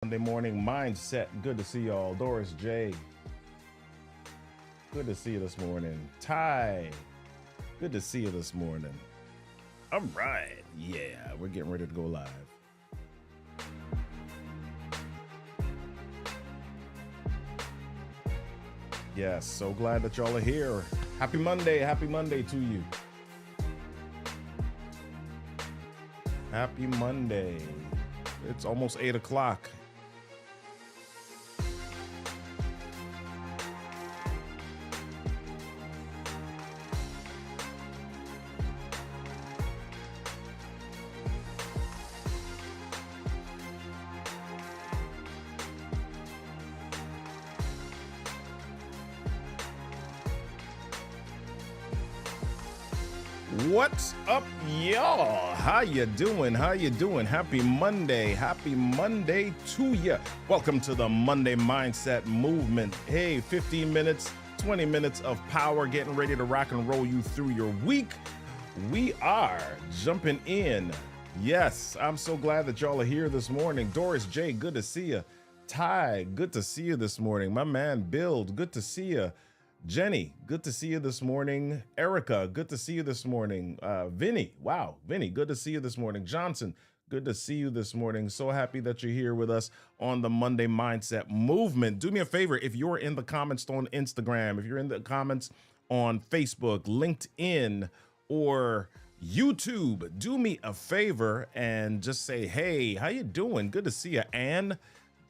Monday morning mindset. Good to see y'all. Doris J. Good to see you this morning. Ty. Good to see you this morning. All right. Yeah, we're getting ready to go live. Yes, so glad that y'all are here. Happy Monday. Happy Monday to you. Happy Monday. It's almost 8 o'clock. What's up, y'all? How you doing? How you doing? Happy Monday. Happy Monday to you. Welcome to the Monday Mindset Movement. Hey, 15 minutes, 20 minutes of power, getting ready to rock and roll you through your week. We are jumping in. Yes, I'm so glad that y'all are here this morning. Doris J, good to see you. Ty, good to see you this morning. My man, Build, good to see you. Jenny, good to see you this morning. Erica, good to see you this morning. Vinny, wow, Vinny, good to see you this morning. Johnson, good to see you this morning. So happy that you're here with us on the Monday Mindset Movement. Do me a favor, if you're in the comments on Instagram, if you're in the comments on Facebook, LinkedIn, or YouTube, do me a favor and just say, hey, how you doing? Good to see you. And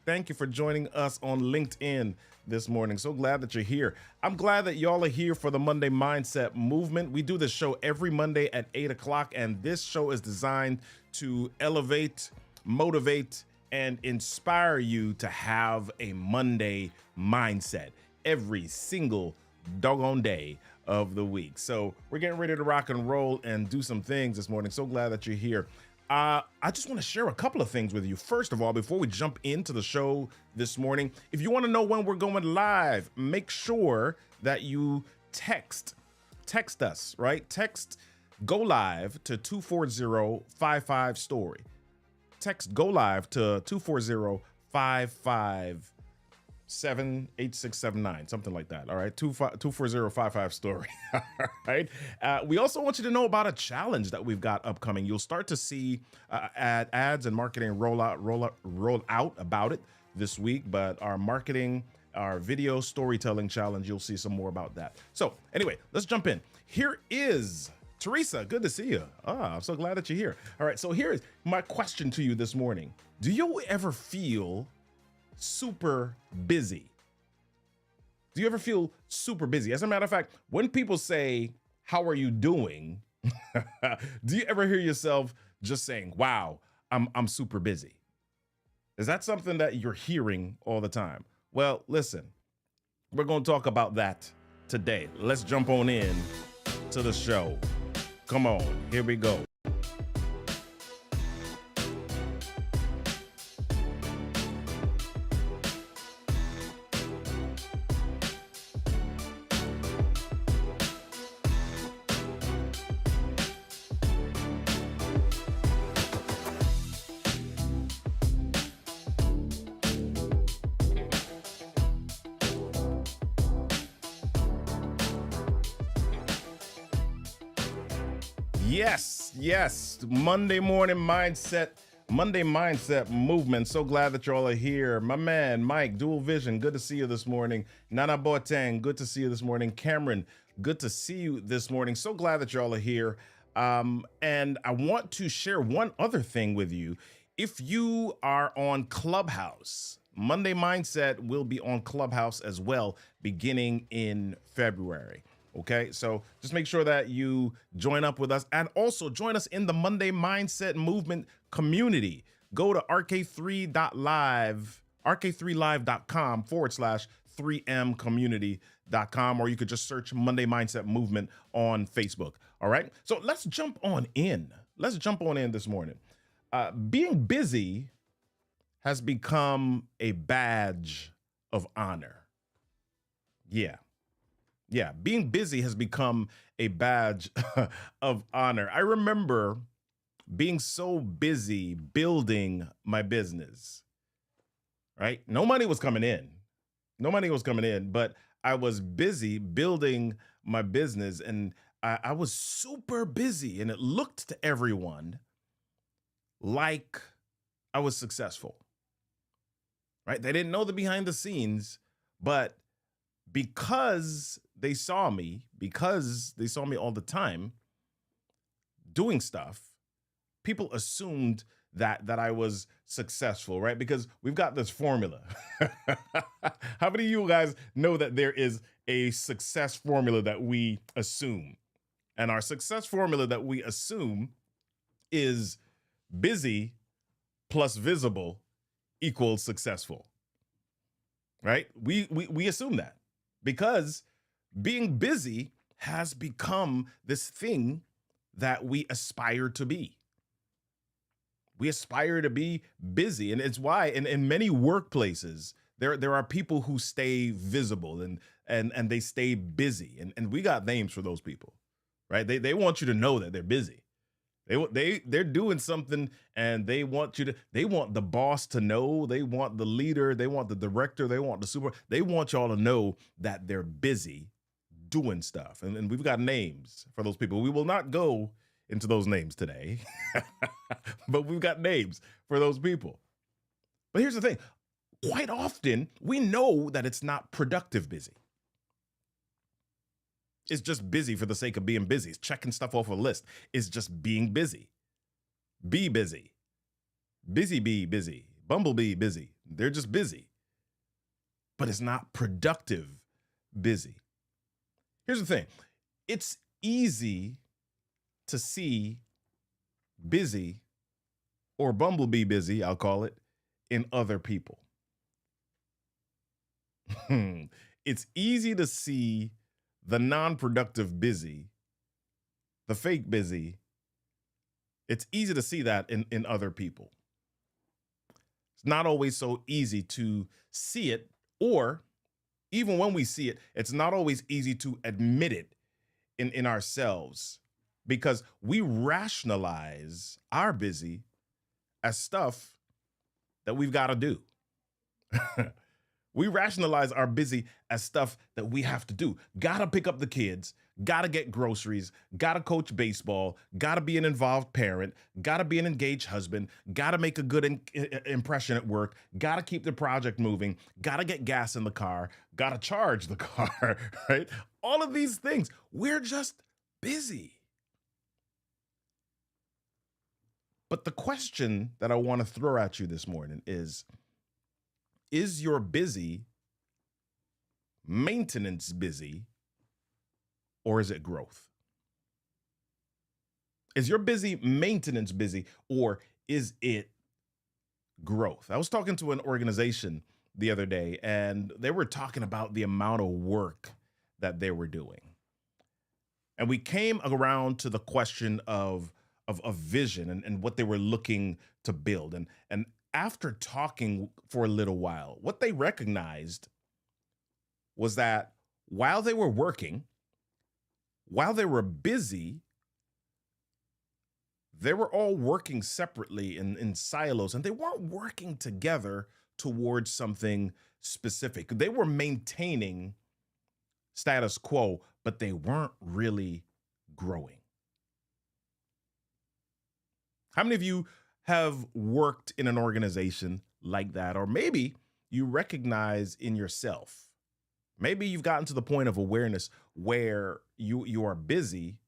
thank you for joining us on LinkedIn this morning. So glad that you're here. I'm glad that y'all are here for the Monday Mindset Movement. We do this show every Monday at 8 o'clock, and this show is designed to elevate, motivate, and inspire you to have a Monday mindset every single doggone day of the week. So we're getting ready to rock and roll and do some things this morning. So glad that you're here. I just want to share a couple of things with you. First of all, before we jump into the show this morning, if you want to know when we're going live, make sure that you text us, right? Text go live to 240-55 story. Text go live to 240-55 78679, something like that. All right, 24055 story. All right. We also want you to know about a challenge that we've got upcoming. You'll start to see ads and marketing roll out about it this week, but our video storytelling challenge, you'll see some more about that. So anyway, let's jump in. Here is Teresa. Good to see you. I'm so glad that you're here. All right, so here is my question to you this morning. Do you ever feel super busy? Do you ever feel super busy? As a matter of fact, when people say, how are you doing? Do you ever hear yourself just saying, wow, I'm super busy? Is that something that you're hearing all the time? Well, listen, we're going to talk about that today. Let's jump on in to the show. Come on, here we go. Yes, Monday morning mindset, Monday mindset movement. So glad that y'all are here. My man, Mike, Dual Vision, good to see you this morning. Nana Boateng, good to see you this morning. Cameron, good to see you this morning. So glad that y'all are here. And I want to share one other thing with you. If you are on Clubhouse, Monday Mindset will be on Clubhouse as well, beginning in February. Okay, so just make sure that you join up with us and also join us in the Monday Mindset Movement community. Go to rk3.live, rk3live.com/3mcommunity.com, or you could just search Monday Mindset Movement on Facebook. All right, so let's jump on in. Let's jump on in this morning. Being busy has become a badge of honor. Yeah. Yeah, being busy has become a badge of honor. I remember being so busy building my business right? No money was coming in. No money was coming in, but I was busy building my business and I was super busy. And it looked to everyone like I was successful, right? They didn't know the behind the scenes, but because they saw me all the time doing stuff, people assumed that I was successful, right? Because we've got this formula. How many of you guys know that there is a success formula that we assume? And our success formula that we assume is busy plus visible equals successful, right? We assume that because being busy has become this thing that we aspire to be. We aspire to be busy. And it's why in many workplaces, there are people who stay visible and they stay busy. And we got names for those people, right? They want you to know that they're busy. They're doing something and they want the boss to know, they want the leader, they want the director, they want the super, they want y'all to know that they're busy doing stuff. And we've got names for those people. We will not go into those names today, but we've got names for those people. But here's the thing. Quite often, we know that it's not productive busy. It's just busy for the sake of being busy. It's checking stuff off a list. It's just being busy. Be busy. Busy bee busy. Bumblebee busy. They're just busy. But it's not productive busy. Here's the thing. It's easy to see busy or bumblebee busy, I'll call it, in other people. It's easy to see the non-productive busy, the fake busy. It's easy to see that in other people. It's not always so easy to see it, or even when we see it, it's not always easy to admit it in ourselves because we rationalize our busy as stuff that we've got to do. We rationalize our busy as stuff that we have to do. Gotta pick up the kids, gotta get groceries, gotta coach baseball, gotta be an involved parent, gotta be an engaged husband, gotta make a good impression at work, gotta keep the project moving, gotta get gas in the car, gotta charge the car, right? All of these things, we're just busy. But the question that I want to throw at you this morning is your busy maintenance busy, or is it growth? Is your busy maintenance busy, or is it growth? I was talking to an organization the other day, and they were talking about the amount of work that they were doing. And we came around to the question of vision and what they were looking to build. And after talking for a little while, what they recognized was that while they were working, while they were busy, they were all working separately in silos, and they weren't working together towards something specific. They were maintaining status quo, but they weren't really growing. How many of you have worked in an organization like that? Or maybe you recognize in yourself, maybe you've gotten to the point of awareness where you are busy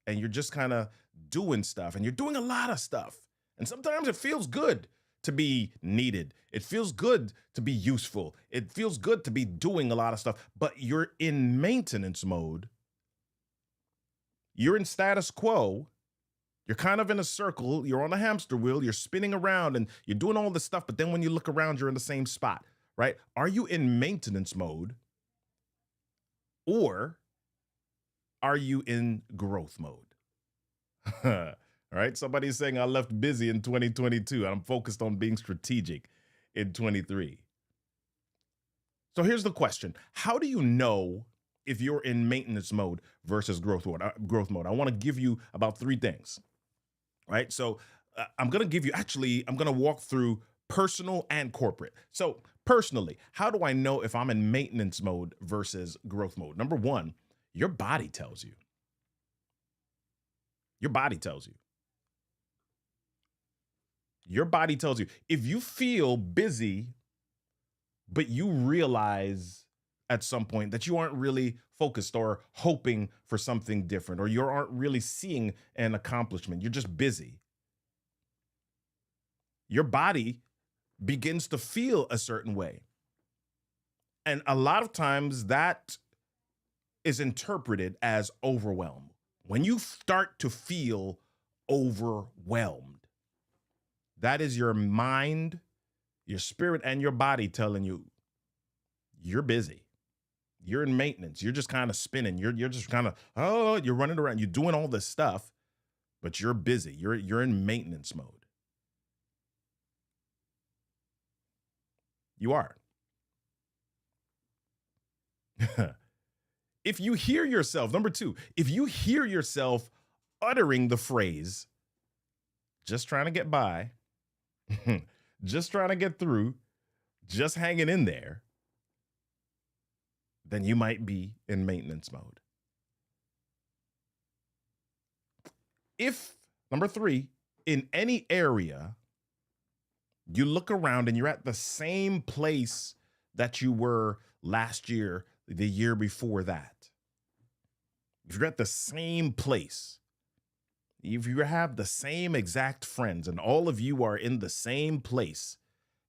and you're just kind of doing stuff, and you're doing a lot of stuff. And sometimes it feels good to be needed. It feels good to be useful. It feels good to be doing a lot of stuff, but you're in maintenance mode. You're in status quo. You're kind of in a circle. You're on a hamster wheel. You're spinning around and you're doing all this stuff. But then when you look around, you're in the same spot, right? Are you in maintenance mode, or are you in growth mode? All right. Somebody's saying I left busy in 2022 and I'm focused on being strategic in 23. So here's the question. How do you know if you're in maintenance mode versus growth mode? I want to give you about 3 things. Right. So I'm going to walk through personal and corporate. So, personally, how do I know if I'm in maintenance mode versus growth mode? Number one, your body tells you. Your body tells you. Your body tells you. If you feel busy, but you realize at some point that you aren't really focused or hoping for something different, or you aren't really seeing an accomplishment, you're just busy. Your body begins to feel a certain way. And a lot of times that is interpreted as overwhelm. When you start to feel overwhelmed, that is your mind, your spirit, and your body telling you you're busy. You're in maintenance. You're just kind of spinning. You're just kind of, oh, you're running around. You're doing all this stuff, but you're busy. You're in maintenance mode. You are. If you hear yourself, number two, if you hear yourself uttering the phrase, just trying to get by, just trying to get through, just hanging in there, then you might be in maintenance mode. If, number three, in any area, you look around and you're at the same place that you were last year, the year before that, if you're at the same place, if you have the same exact friends and all of you are in the same place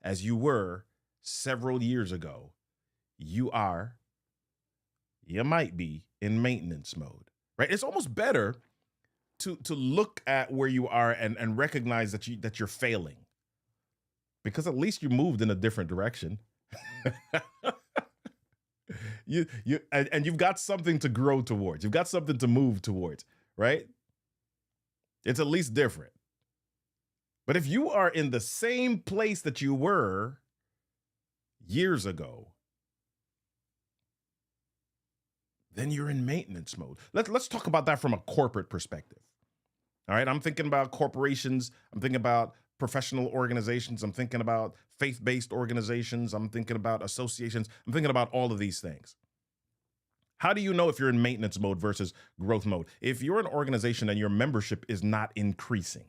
as you were several years ago, you might be in maintenance mode, right? It's almost better to look at where you are and recognize that you're failing, because at least you moved in a different direction. And you've got something to grow towards. You've got something to move towards, right? It's at least different. But if you are in the same place that you were years ago, then you're in maintenance mode. Let's talk about that from a corporate perspective. All right, I'm thinking about corporations. I'm thinking about professional organizations. I'm thinking about faith-based organizations. I'm thinking about associations. I'm thinking about all of these things. How do you know if you're in maintenance mode versus growth mode? If you're an organization and your membership is not increasing,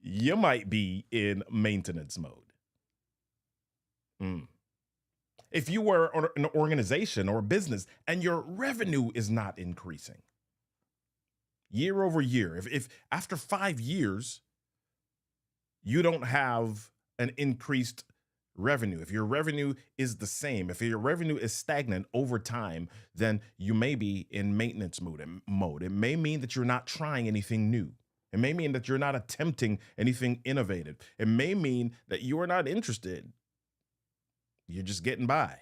you might be in maintenance mode. If you were an organization or a business and your revenue is not increasing year over year, if after 5 years you don't have an increased revenue, if your revenue is the same, if your revenue is stagnant over time, then you may be in maintenance mode. It may mean that you're not trying anything new. It may mean that you're not attempting anything innovative. It may mean that you are not interested. You're just getting by.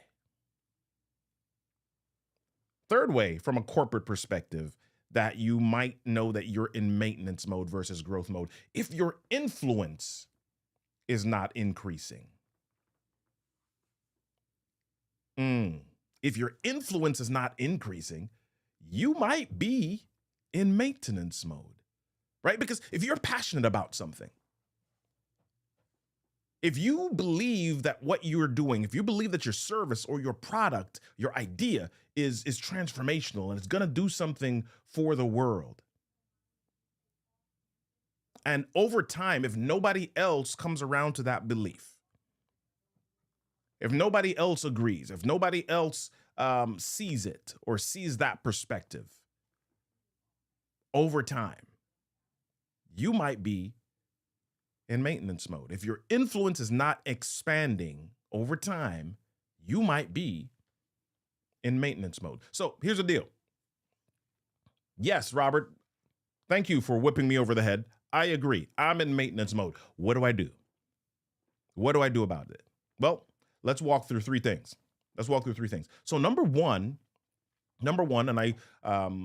Third way, from a corporate perspective, that you might know that you're in maintenance mode versus growth mode, if your influence is not increasing. If your influence is not increasing, you might be in maintenance mode, right? Because if you're passionate about something, if you believe that what you're doing, if you believe that your service or your product, your idea is transformational and it's going to do something for the world, and over time, if nobody else comes around to that belief, if nobody else agrees, if nobody else sees it or sees that perspective, over time, you might be in maintenance mode. If your influence is not expanding over time, you might be in maintenance mode. So here's the deal. Yes, Robert, thank you for whipping me over the head. I agree. I'm in maintenance mode. What do I do? What do I do about it? Well, let's walk through three things. So number one, and I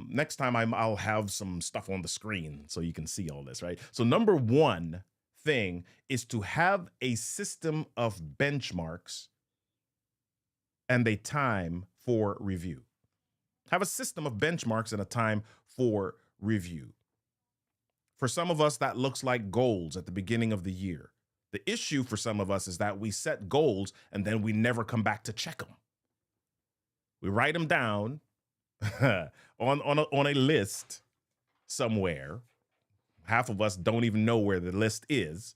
next time I'll have some stuff on the screen so you can see all this, right? So number one thing is to have a system of benchmarks and a time for review. Have a system of benchmarks and a time for review. For some of us, that looks like goals at the beginning of the year. The issue for some of us is that we set goals and then we never come back to check them. We write them down on a list somewhere. Half of us don't even know where the list is.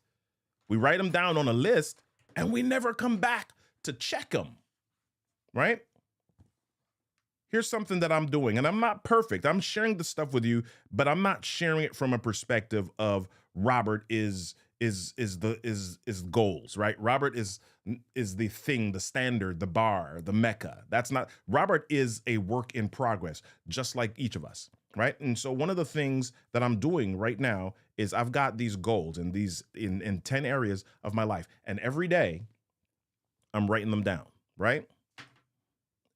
We write them down on a list and we never come back to check them, right? Here's something that I'm doing, and I'm not perfect. I'm sharing the stuff with you, but I'm not sharing it from a perspective of Robert is goals, right? Robert is the thing, the standard, the bar, the mecca. That's not Robert is a work in progress, just like each of us, right? And so one of the things that I'm doing right now is I've got these goals and these in 10 areas of my life, and every day I'm writing them down, right?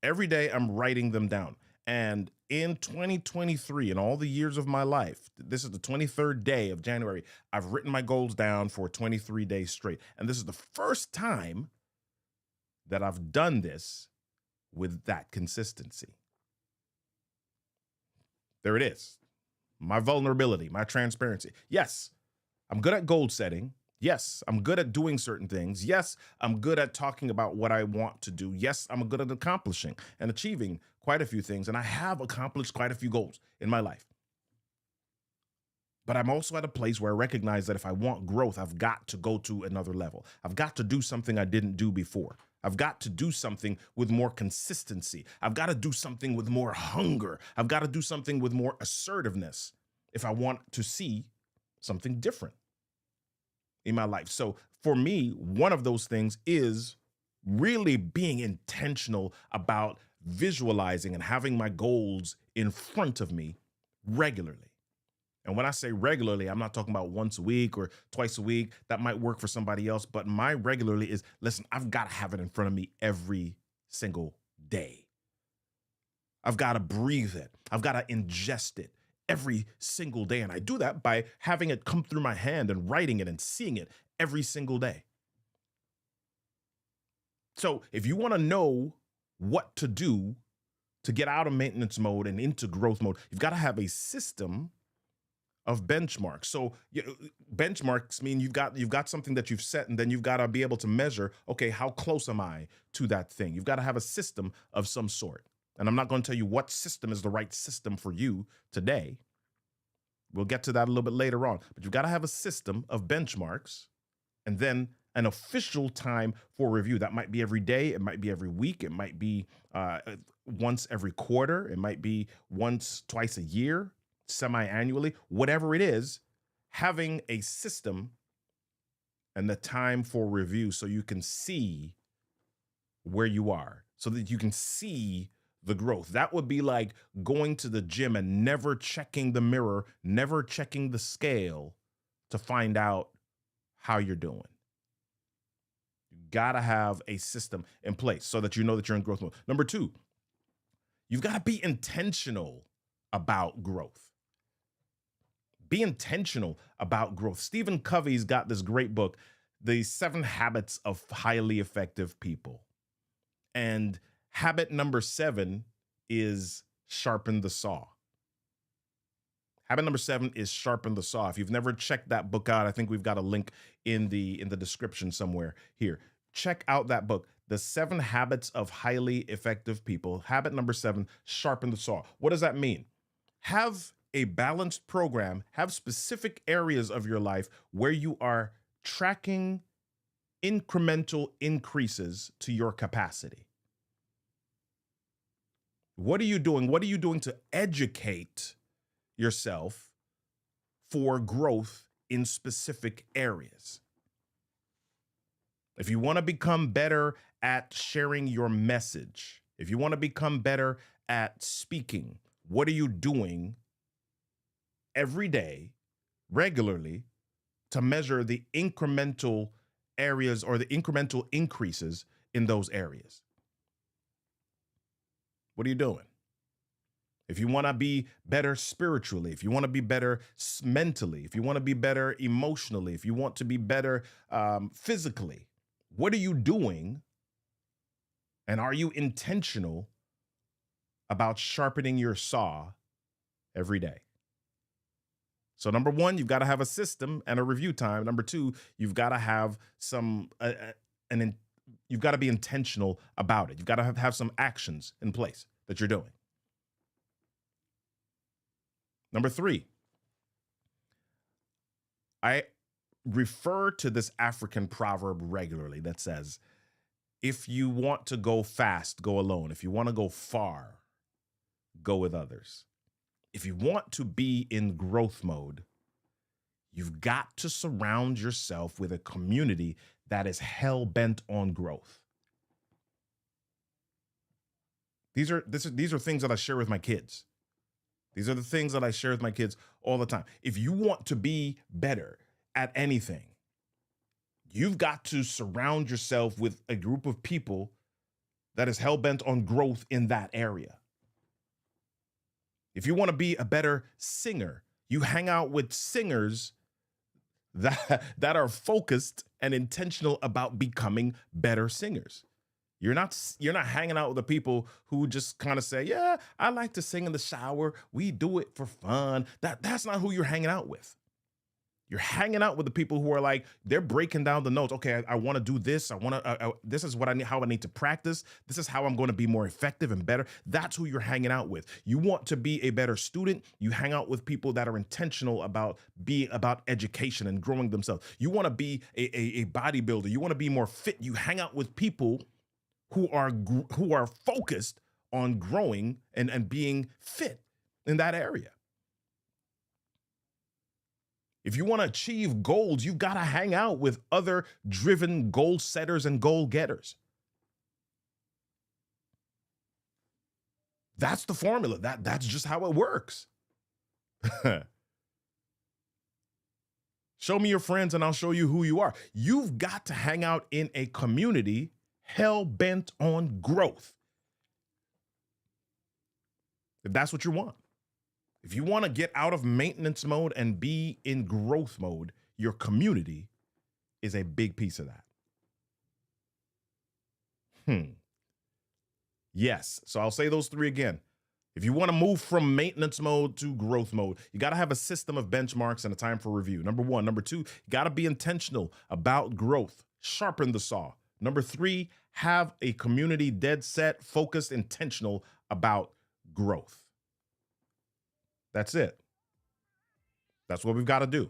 Every day I'm writing them down. And in 2023, in all the years of my life, this is the 23rd day of January, I've written my goals down for 23 days straight. And this is the first time that I've done this with that consistency. There it is. My vulnerability, my transparency. Yes, I'm good at goal setting. Yes, I'm good at doing certain things. Yes, I'm good at talking about what I want to do. Yes, I'm good at accomplishing and achieving quite a few things. And I have accomplished quite a few goals in my life. But I'm also at a place where I recognize that if I want growth, I've got to go to another level. I've got to do something I didn't do before. I've got to do something with more consistency. I've got to do something with more hunger. I've got to do something with more assertiveness if I want to see something different in my life. So for me, one of those things is really being intentional about visualizing and having my goals in front of me regularly. And when I say regularly, I'm not talking about once a week or twice a week. That might work for somebody else, but my regularly is, listen, I've got to have it in front of me every single day. I've got to breathe it. I've got to ingest it every single day. And I do that by having it come through my hand and writing it and seeing it every single day. So if you want to know what to do to get out of maintenance mode and into growth mode, you've got to have a system of benchmarks. So benchmarks mean you've got something that you've set, and then you've got to be able to measure, okay, how close am I to that thing? You've got to have a system of some sort. And I'm not going to tell you what system is the right system for you today. We'll get to that a little bit later on. But you've got to have a system of benchmarks and then an official time for review. That might be every day. It might be every week. It might be once every quarter. It might be once, twice a year, semi-annually. Whatever it is, having a system and the time for review so you can see where you are, so that you can see the growth. That would be like going to the gym and never checking the mirror, never checking the scale to find out how you're doing. You gotta have a system in place so that you know that you're in growth mode. Number two, you've got to be intentional about growth. Be intentional about growth. Stephen Covey's got this great book, The 7 Habits of Highly Effective People. And habit number 7 is sharpen the saw. Habit number 7 is sharpen the saw. If you've never checked that book out, I think we've got a link in the description somewhere here. Check out that book, The 7 Habits of Highly Effective People. Habit number 7, sharpen the saw. What does that mean? Have a balanced program, have specific areas of your life where you are tracking incremental increases to your capacity. What are you doing? What are you doing to educate yourself for growth in specific areas? If you want to become better at sharing your message, if you want to become better at speaking, what are you doing every day, regularly, to measure the incremental areas or the incremental increases in those areas? What are you doing? If you want to be better spiritually, if you want to be better mentally, if you want to be better emotionally, if you want to be better physically, what are you doing? And are you intentional about sharpening your saw every day? So number one, you've got to have a system and a review time. Number two, you've got to have you've got to be intentional about it. You've got to have some actions in place that you're doing. Number three, I refer to this African proverb regularly that says, if you want to go fast, go alone. If you want to go far, go with others. If you want to be in growth mode, you've got to surround yourself with a community that is hell-bent on growth. These are things that I share with my kids. These are the things that I share with my kids all the time. If you want to be better at anything, you've got to surround yourself with a group of people that is hell-bent on growth in that area. If you want to be a better singer, you hang out with singers that are focused and intentional about becoming better singers. You're not hanging out with the people who just kind of say, yeah, I like to sing in the shower. We do it for fun. That's not who you're hanging out with. You're hanging out with the people who are like, they're breaking down the notes. Okay, I want to do this. This is what I need, how I need to practice. This is how I'm going to be more effective and better. That's who you're hanging out with. You want to be a better student. You hang out with people that are intentional about education and growing themselves. You want to be a bodybuilder. You want to be more fit. You hang out with people who are focused on growing and being fit in that area. If you want to achieve goals, you've got to hang out with other driven goal setters and goal getters. That's the formula. That's just how it works. Show me your friends and I'll show you who you are. You've got to hang out in a community hell-bent on growth. If that's what you want. If you want to get out of maintenance mode and be in growth mode, your community is a big piece of that. Yes. So I'll say those three again. If you want to move from maintenance mode to growth mode, you got to have a system of benchmarks and a time for review. Number one. Number two, you got to be intentional about growth. Sharpen the saw. Number three, have a community dead set, focused, intentional about growth. That's it. That's what we've got to do.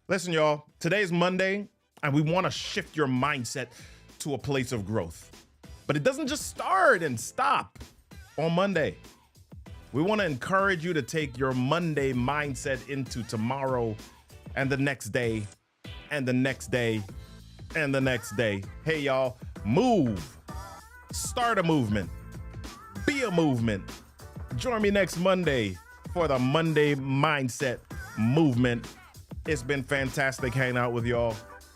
Listen, y'all, today's Monday, and we want to shift your mindset to a place of growth. But it doesn't just start and stop on Monday. We want to encourage you to take your Monday mindset into tomorrow and the next day and the next day and the next day. Hey, y'all, move. Start a movement. Be a movement. Join me next Monday for the Monday Mindset Movement. It's been fantastic hanging out with y'all.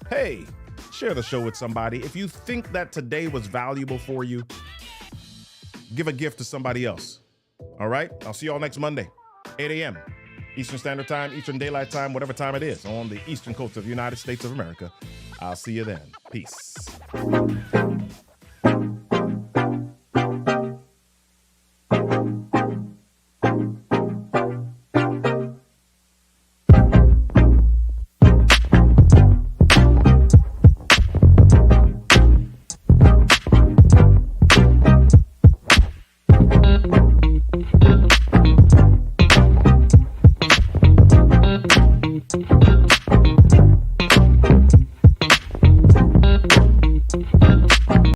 Hey, share the show with somebody. If you think that today was valuable for you, give a gift to somebody else. All right? I'll see y'all next Monday, 8 a.m. Eastern Standard Time, Eastern Daylight Time, whatever time it is on the eastern coast of the United States of America. I'll see you then. Peace.